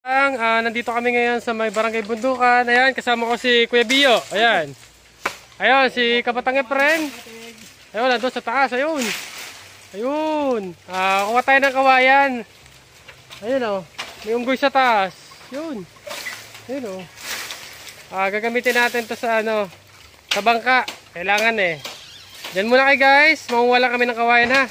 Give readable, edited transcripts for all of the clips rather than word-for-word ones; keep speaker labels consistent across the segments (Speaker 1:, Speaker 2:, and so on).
Speaker 1: Nandito kami ngayon sa may Barangay Bundukan. Ayan, kasama ko si Kuya Bio. Ayan. Ayun, si Kabatang Efren. Ayun, nandun sa taas. Ayun. Ayun. Kuha tayo ng kawayan. Ayun o. May unggoy sa taas. Yun. Ayun o. Gagamitin natin to sa sa bangka. Kailangan eh. Diyan muna kayo guys. Mamuwala kami ng kawayan ha.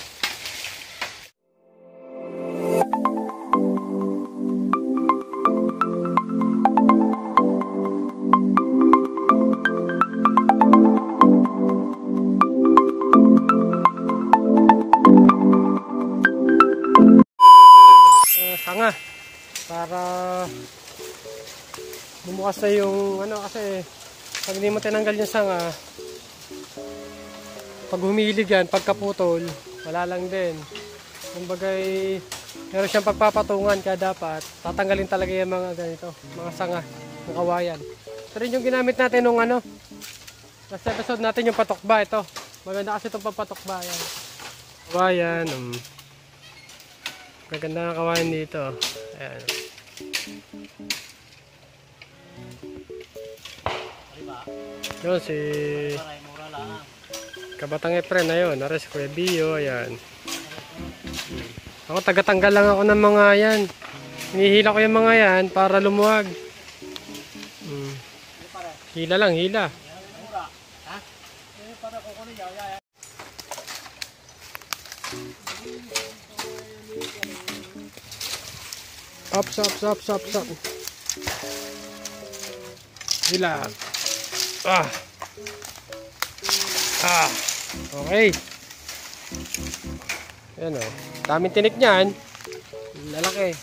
Speaker 1: Sanga para bumukas na yung kasi pag hindi mo tinanggal yung sanga, pag humilig yan, pagkaputol wala lang din. Kumbagay meron siyang pagpapatungan, kaya dapat tatanggalin talaga yung mga ganito, mga sanga ng kawayan. Ito rin yung ginamit natin nung last episode natin, yung patokba. Ito maganda kasi itong pampatokba yan. Kawayan, maganda na kawayan dito. Ayan. Yun si Kabatang Efren na yun. Nares si Kuya Bio. Ayan. Ako tagatanggal lang ako ng mga yan. Hinihila ko yung mga yan para lumuwag. Hila lang, hila. Up. Hila. Okay. Ayan o. Daming tinik niyan. Lalaki.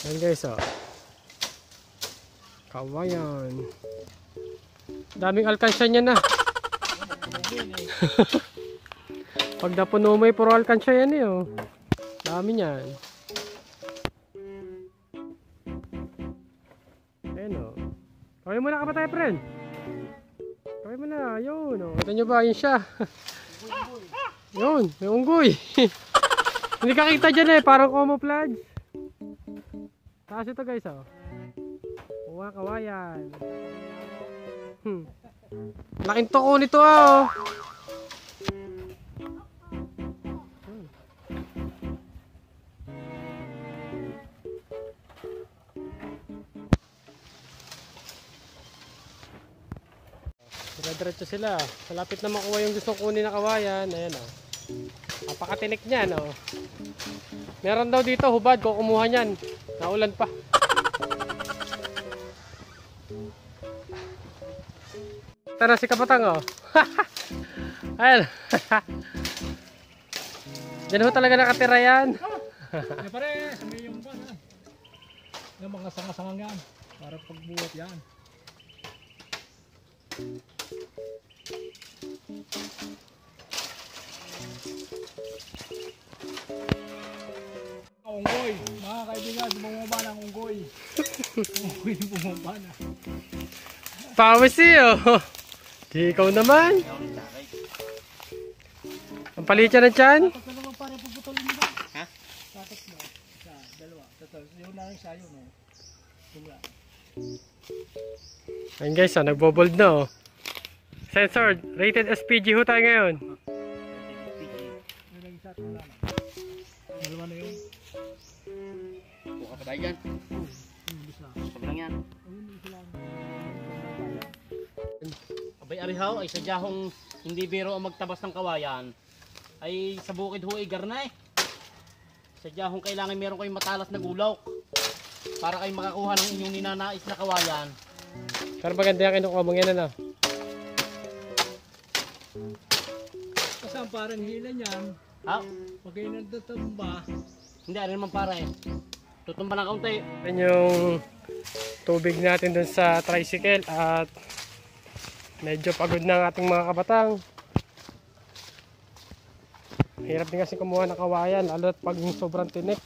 Speaker 1: Ayan guys kawayan. Daming alkansya niya na. Pag napuno mo puro alkansya yan dami niyan. Ayan kawin mo na, Kabatang Efren. Kawin mo na. Yun ito nyo ba? Yun siya. Yun, may unggoy. Hindi ka kita dyan parang camouflage. Taas ito guys Kuha kawayan. Laking toko nito Dire-diretso sila. Malapit na makuha yung gustong kunin na kawayan. Ayan napakatinik niyan Meron daw dito hubad kung kumuha niyan. Naulan pa. Tara si Kabatang Ayan. Diyan talaga nakatira yan.
Speaker 2: Pare, sabi yung yung mga sanga-sangang yan. Para pagbuhat yan. Unggoy. Mga kaibigan, bumaba ng unggoy. Unggoy bumaba na.
Speaker 1: Pawis oh. Di ikaw naman. Ang palitya ng tiyan.
Speaker 2: Tapos na naman pare, puputulin mo ba?
Speaker 3: Ha?
Speaker 2: Tapos mo. Isa, dalawa. Tapos yun na rin sayo, no? Tumula.
Speaker 1: Ayun guys, nagbobold na oh. Censored, rated SPG ho tayo ngayon.
Speaker 2: Yung nag-isa, wala na. Dalawa na yun.
Speaker 3: Buka pa tayo dyan.
Speaker 2: Yung isa.
Speaker 3: Pag lang yan.
Speaker 2: Ayun, isa lang.
Speaker 3: Abay Arihaw ay sadyahong hindi biro ang magtabas ng kawayan. Ay sa bukid ho ay garna eh. Sadyahong kailangan meron kayong matalas na gulaw. Para kayo makakuha ng inyong ninanais na kawayan.
Speaker 1: Pero maganda yung kinukuha mong yan ano.
Speaker 2: Kasi ang parang hila niyan,
Speaker 3: Ha?
Speaker 2: pag kayo nagtatumba,
Speaker 3: Hindi, ano naman para eh. Tutumba ng kaunti.
Speaker 1: Yan yung tubig natin dun sa tricycle at medyo pagod na ang ating mga kabatang. Hirap din kasi kumuha ng kawayan lalo at pag sobrang tinik.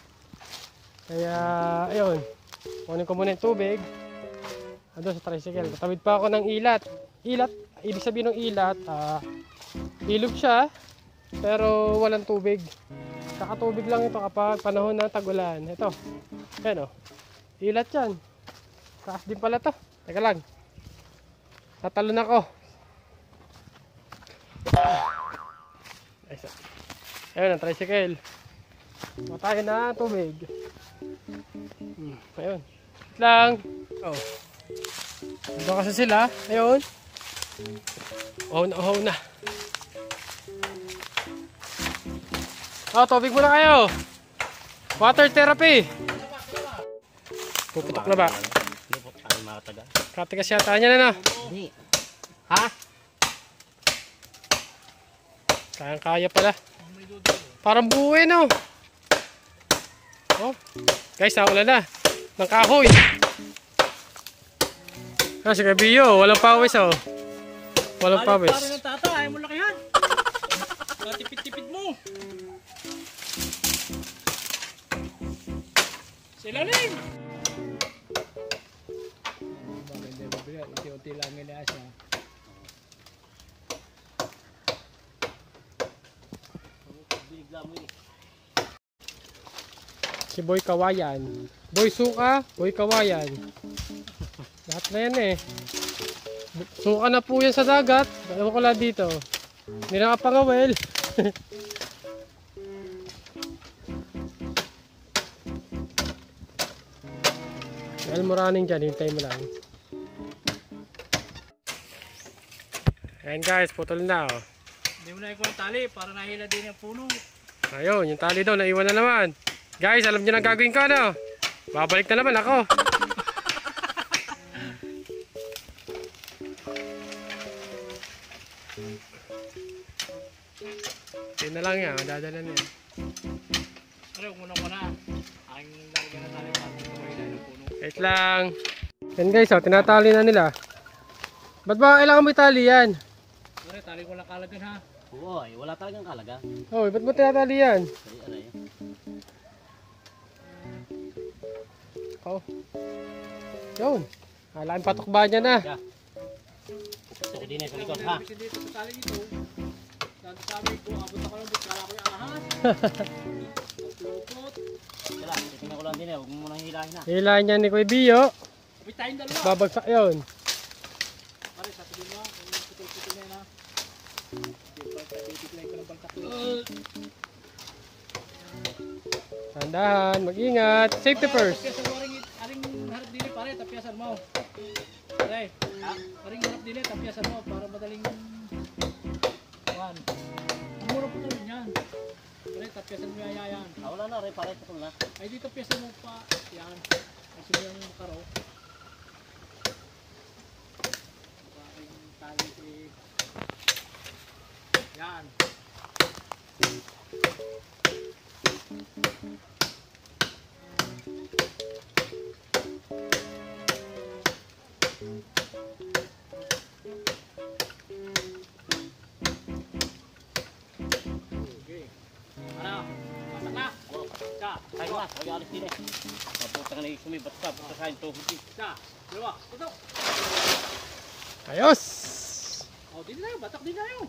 Speaker 1: Kaya ayun, kunin ko muna yung tubig andun sa tricycle. Tatawid pa ako ng ilat. Ilat, ibig sabihin ng ilat, ilog siya pero walang tubig. Kakatubig lang ito kapag panahon ng tag-ulan. Ito, yan o, ilat yan. Taas din pala to. Teka lang, tatalon ako. Ayun ang tricycle. Matayin na tubig. Ayun. Wait lang. Oh. Ito kasi sila. Ayun. Oh na. Oh, tubig muna kayo. Water therapy. Puputok na ba?
Speaker 3: Hindi po, ay mga taga.
Speaker 1: Katigas yata niya na.
Speaker 3: Hindi. Ha?
Speaker 1: Kaya pala. Parang buhay no. Oh. Guys, naulan na. Ng kahoy. Si Kabiyo, walang pawis oh. Walang pawis.
Speaker 2: Parang ng tata, ayaw mo lakihan. Matipid-tipid mo. Silalim! Bakit hindi mabigat? Unti-unti lang nila siya.
Speaker 3: Bigla mo eh.
Speaker 1: Si Boy Kawayan. Boy Suka, Boy Kawayan. Lahat na yan eh. Suka na po yan sa dagat. Alam ko lang dito. Hindi nakapangawel. Dahil maraming dyan, hintay mo lang. Ayan guys, putol na oh.
Speaker 2: Hindi mo na ikaw ang tali para nahila din yung puno.
Speaker 1: Ayun, yung tali daw, naiwan na naman. Guys, alam nyo na gagawin ko no? Babalik na naman ako. Yun na lang yan, dadala na yan.
Speaker 2: Pero muna ko na. Aking lalagyan na tali para mahila ng puno.
Speaker 1: Wait lang. Yan guys, oh, tinatali na nila. Ba't ba kailangan mo itali yan?
Speaker 2: Pero tali ko lang kalagan ha.
Speaker 3: Oo, ay, wala talagang kalaga.
Speaker 1: Oh, ba't mo tinatali yan?
Speaker 3: Ay, aray.
Speaker 1: Oh. Yun. Alaking patok ba niya na?
Speaker 3: Yeah. Sige din eh, sa likod ha.
Speaker 2: Kasi dito sa tali dito. Dito sa amin ko, abot ako lang dito. Kala ko yung ahas. Lupot.
Speaker 3: Wala, titingnan ko lang din eh. Huwag mo munang hilahin ha.
Speaker 1: Hilahin niya ni Kuya Bio.
Speaker 2: May tayong dalawa.
Speaker 1: Babagsak yun.
Speaker 2: Pare, sa tigil mo. Kung putul-putul na yun ha. Titigilay ko ng baltak ko.
Speaker 1: Tandahan, mag-ingat. Safety first.
Speaker 2: Tapyasan mo aring harap dili pare, tapyasan mo. Pare, aring harap dili, tapyasan mo para madaling kuhan. Ang mura po tulad niyan. Pare, tapyasan mo yan.
Speaker 3: Ah, wala na rin, pare, putol na.
Speaker 2: Ay dito tapyasan mo pa. Yan. Kasi mo yung karo. Aring tali si... Yan. Okay. Ano? Masak na?
Speaker 3: Oo.
Speaker 2: Siya.
Speaker 3: Tayo nga, tayo alis din eh. Mabuta ka na yung sumibat ka, buta sa yung tuhod din.
Speaker 2: Isa, dalawa, tutok.
Speaker 1: Ayos!
Speaker 2: Oh, din na yun, batak din na yun.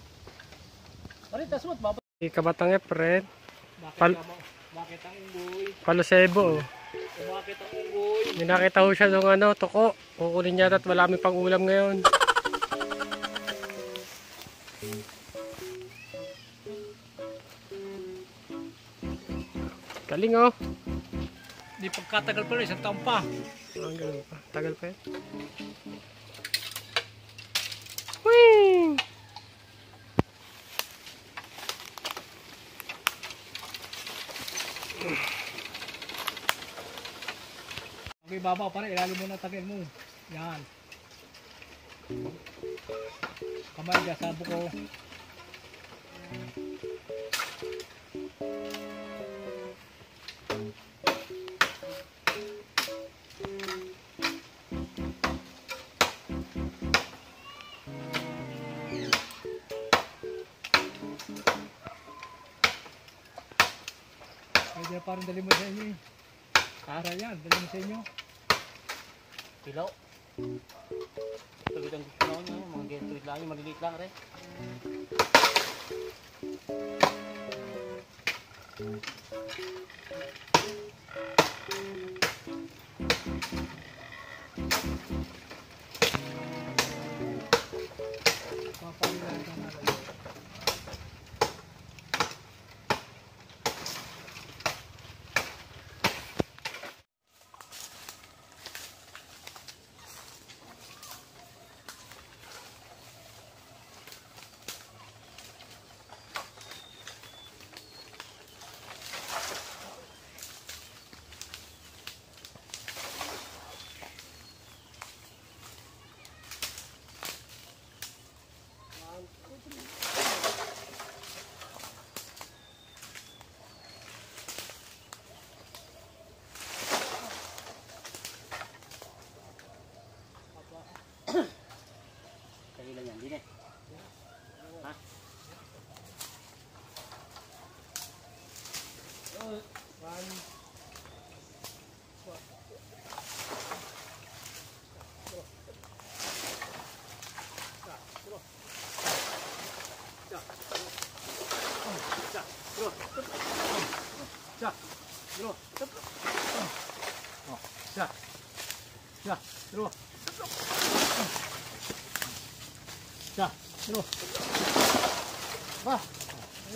Speaker 2: Pare, taswat, babak.
Speaker 1: Si Kabatang Efren.
Speaker 2: Bakit ang unggoy?
Speaker 1: Palosebo.
Speaker 2: Bakit ang unggoy?
Speaker 1: May nakita ko siya ng ano, toko. Kukunin niya at wala kami pang ulam ngayon. Galing oh.
Speaker 2: Di pagkatagal pala, isang taon pa.
Speaker 1: Ah, ganun pa. Tagal pa yan. Whee!
Speaker 2: Okay, babaw, pare, ilalim mo na tagil mo. Yan. Kamay dyan, sabo ko. Pwede na parang dali mo sa inyo eh. Para yan, dali mo sa inyo.
Speaker 3: Pilaw. Tuwid ang gusto na niya, mga get-tuwid lang, yung maliliit lang rin.
Speaker 2: Papalilan ka na lang.
Speaker 3: Kailan yan, din eh. Ha?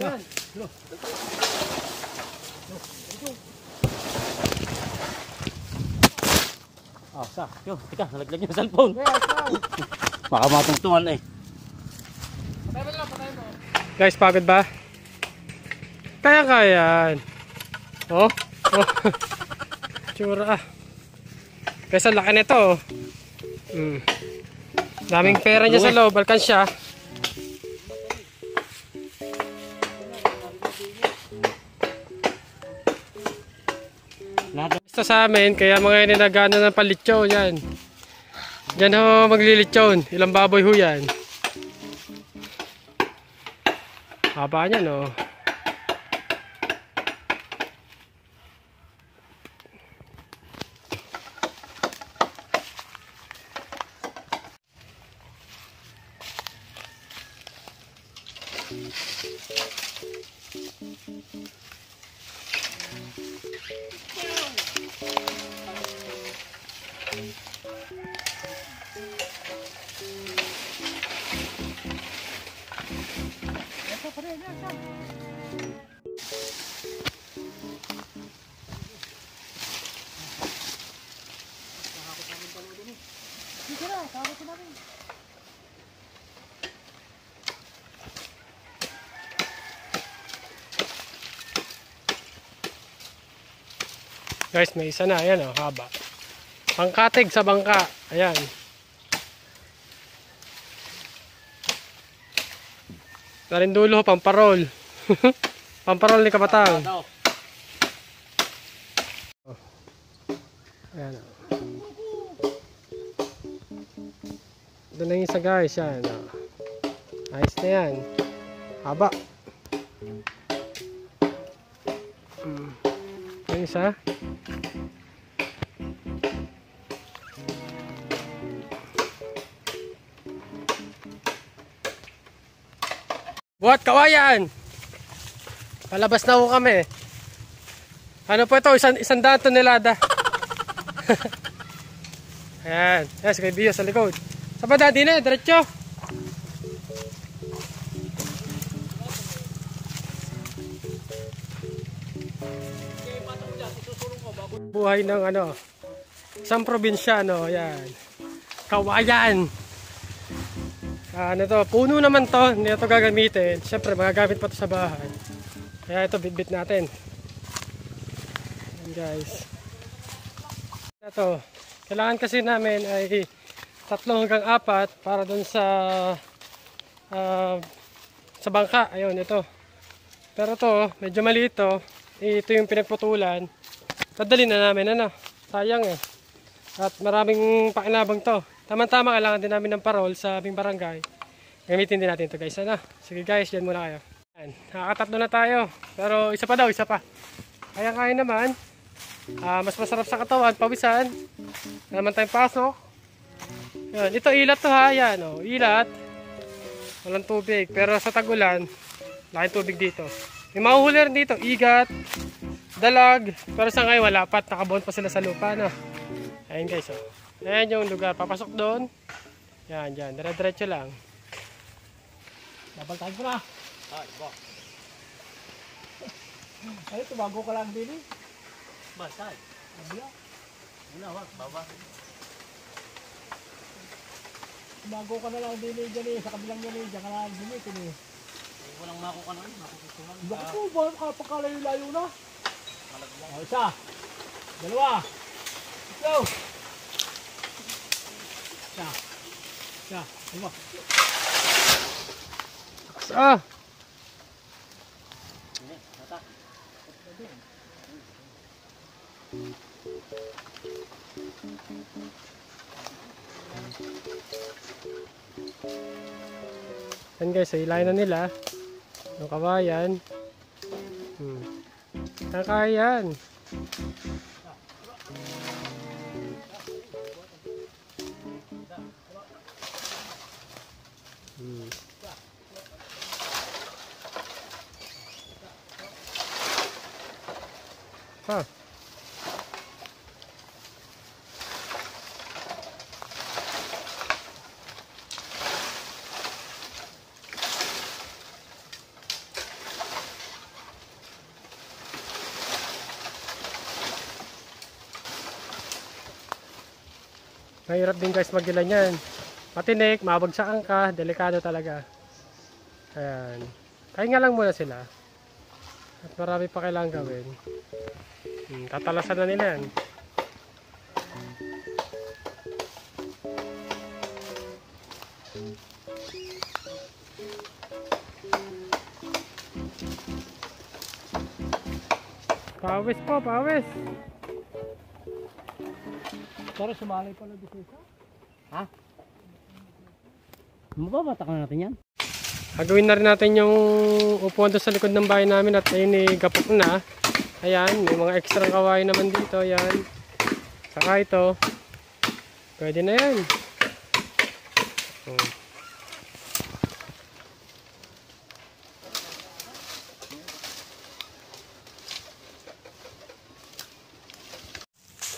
Speaker 2: Yan.
Speaker 3: Oh, sa. Yo, tika, nalaglag yung cellphone. Baka matungtungan eh.
Speaker 1: Guys, pagod ba? Kaya yan. Oh. Oh. Tsura. Guys, ang laki nito. Oh. Daming pera niya sa loob. Balkan siya. Ito sa amin, kaya mga ninagana ng palitsyon yan. Diyan ho maglilitsyon. Ilang baboy ho yan. Haba niya no. Guys, may isa na. Ayan o, haba. Pangkatig sa bangka. Ayan. Narindulo, pamparol. Pamparol ni Kabatang. Ayan o. Doon na yung isa guys. Yan o. Ayos na yan. Haba. isa. Buhat kawayan! Palabas na ho kami. Ano po ito? Isang daan tonelada. Ayan. Yes, kay Bio sa likod. Sa ba dati na? Diretso. Buhay ng ano, isang probinsya, no? Ayan. Kawayan. Ano to? Puno naman to. Hindi ito gagamitin. Siyempre, magagamit pa to sa bahay. Kaya ito, bitbit natin. Ayan, guys. Ito. Kailangan kasi namin ay 3 hanggang 4 para dun sa bangka. Ayun, ito. Pero to, medyo maliit to. Ito yung pinagputulan. Dadali na namin, ano. Sayang eh. At maraming pakinabang to. Tama-tama, kailangan din namin ng parol sa aming barangay. Gamitin din natin ito, guys. Ano? Sige guys, yan muna kayo. Ayan, nakakatatlo na tayo. Pero isa pa daw, isa pa. Kaya naman. Mas masarap sa katawan, pawisan. Naman tayong pasok. Yan. Ito ilat to ha, yan o. Ilat. Walang tubig. Pero sa tagulan, laking tubig dito. May mahuhuli rin dito, igat, dalag. Pero sa ngayon wala pa, nakabuhon pa sila sa lupa, no? Ayan guys, o. Ayan yung lugar, papasok doon. Yan, dyan, dire-diretso lang.
Speaker 2: Babal tayo ko na.
Speaker 3: Ay, ba?
Speaker 2: Ay, tumago ka lang din eh.
Speaker 3: Basay.
Speaker 2: Nabila.
Speaker 3: Wala, wag, baba.
Speaker 2: Tumago ka na lang din eh, dyan eh. Sa kabilang yan eh. Diyan ka lang din eh.
Speaker 3: Walang mako ka na, makukusunan.
Speaker 2: Bakit po ba? Kapagkalayo-layo na. O, isa. Dalawa. Let's go. Isa. Isa. Dalawa.
Speaker 1: Ah! Yan guys, hilahin na nila yung kawayan. Kakayan. Ha. Mahirap din guys magilan yan. Matinik, mabagsakan ka, delikado talaga. Ayan. Kaya nga lang muna sila. At marami pa kailangan gawin. Tatalasan na nila yan. Pawis po, pawis.
Speaker 2: Pero sumali pala dito isa.
Speaker 3: Ha? Mababata ka na natin yan?
Speaker 1: Gagawin na rin natin yung upuan doon sa likod ng bahay namin at ayun eh, gapok na. Ayan, may mga extra kawain naman dito. Ayan. Saka ito. Pwede na yan.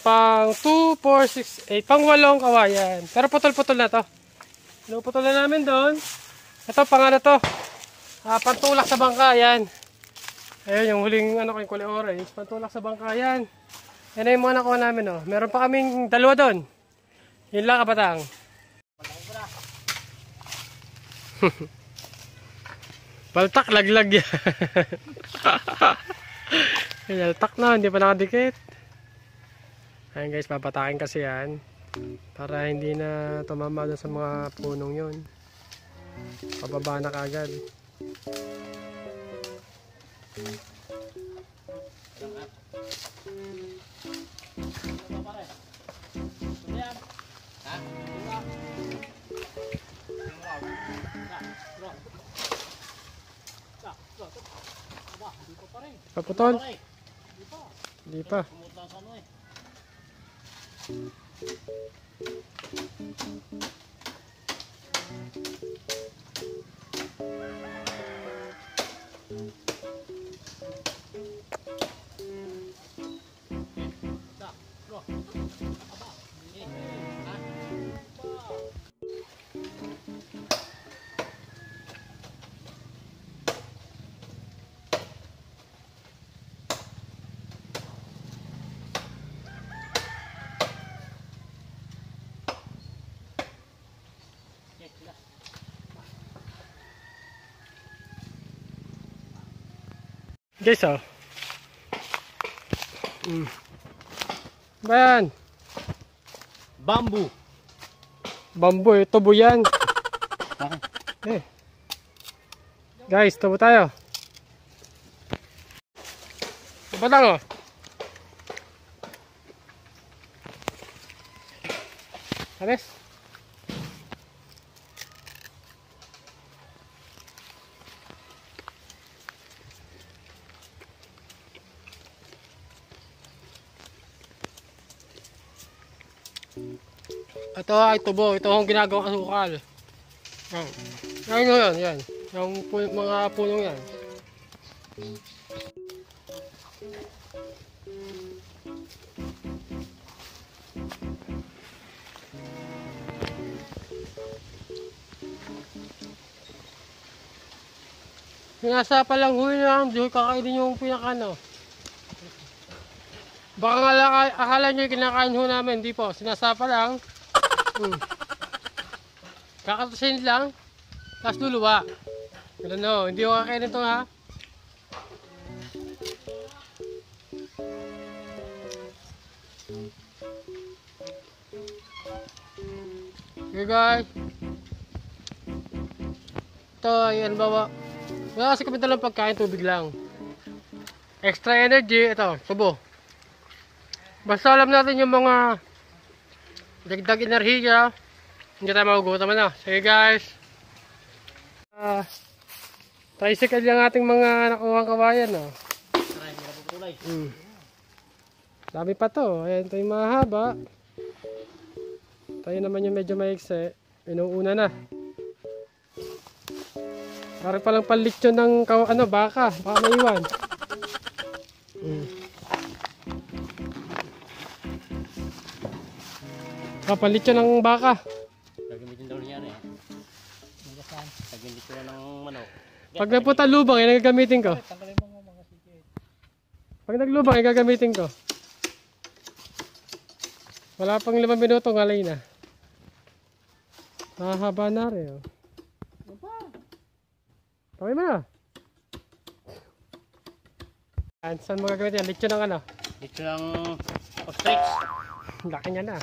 Speaker 1: Pang 2, 4, 6, 8. Pang 8 kawayan. Pero putol-putol na to. Pinuputol na namin doon. Ito pang ano to. Pantulak sa bangka. Yan. Ayun yung huling ano ko yung kulay orange. Pantulak sa bangka. Yan. Yan na yung mga nakuha namin. Oh. Meron pa kaming 2 doon. Yun lang kapatang. Baltak laglag yan. Baltak na. Hindi pa nakadikit. Ayan guys, papatakin kasi yan para hindi na tumama doon sa mga punong yun. Pababa na kagad. Paputol. Hindi pa.
Speaker 3: Pumunta sa ano eh.
Speaker 1: Guys, oh. Bayan.
Speaker 3: Bamboo.
Speaker 1: Bambu, tubo yan. Eh. Guys, tubo tayo. Tubo lang, oh. Habis. Ito ay tubo. Ito ang ginagawang asukal. Yan. Yan. Yan. Yung mga punong yan. Nasa palang huli lang, di ko kakainin yung pinakano. Baka nga akala nyo yung kinakain ho namin, di po. Sinasapa lang. Kakatasin lang. Tapos luluwa. Ganun no, hindi ko kakainin ito ha. Okay guys. Ito, yan bawa. Wala kasi kami talang pagkain, tubig lang. Extra energy, ito, tubo. Basta alam natin yung mga dagdag enerhiya, hindi tayo magugutom na. Sige guys. Tricycle yung ating mga nakuhang kawayan. Oh. Dami pa to. Ayan, ito yung mahaba. Tayo naman yung medyo maikse. Inuuna na. Parang palang palitso ng baka. Baka maiwan. Kapalitso ng baka.
Speaker 3: Gagamitin daw niya eh. Gagamitin ng manok.
Speaker 1: Pag napunta lubang, yan ang gagamitin ko. Pag naglubang, yan gagamitin ko. Wala pang 5 minuto, ngalay na. Mahaba na rin. Oh. Tawin mo na. Saan mo gagamitin yan? Lechon ng ano?
Speaker 3: Lechon ng ostrich.
Speaker 1: Laki niya na.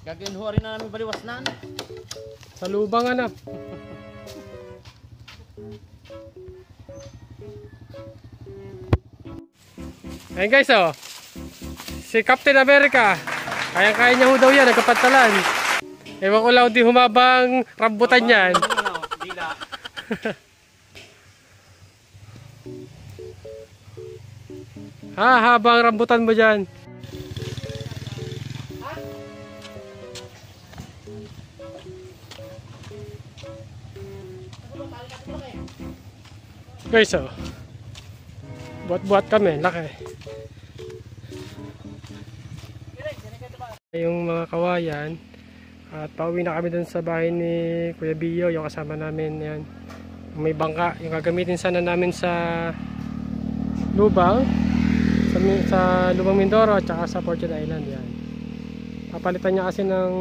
Speaker 3: Gagawin ho rin na namin baliwasnan.
Speaker 1: Sa lubang ano. Ayan guys oh. Si Captain America. Kaya niya ho daw yan. Nagkapantalan. Ewan ko lang di humabang rambutan yan.
Speaker 3: Dila.
Speaker 1: Habang rambutan mo dyan. Guys oh. Buat-buat kami. Laki. Yung mga kawayan. At pauwi na kami dun sa bahay ni Kuya Bio. Yung kasama namin yan. May bangka. Yung gagamitin sana namin sa lubang. Sa Lubang Mindoro at saka sa Fortune Island yan. Papalitan niya kasi ng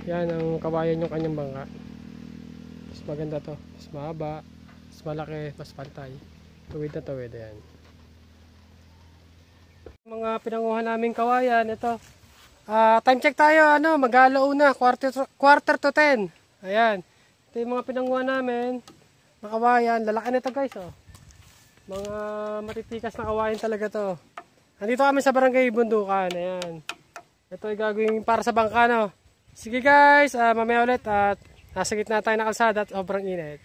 Speaker 1: ng kawayan yung kanyang bangka. Mas maganda to. Mas mahaba, mas malaki, mas pantay. Tuwid na tuwid yan. Mga pinanguhan naming kawayan, ito. Time check tayo, mag-alauna, quarter to 10. Ayan. Ito yung mga pinanguhan namin. Mga kawayan, lalaki nito guys oh. Mga matitikas na kawayan talaga to. Nandito kami sa Barangay Bundukan. Ayan. Ito ay gagawin para sa bangka no. Sige guys, mamaya ulit at nasa gitna tayo ng kalsada at sobrang init.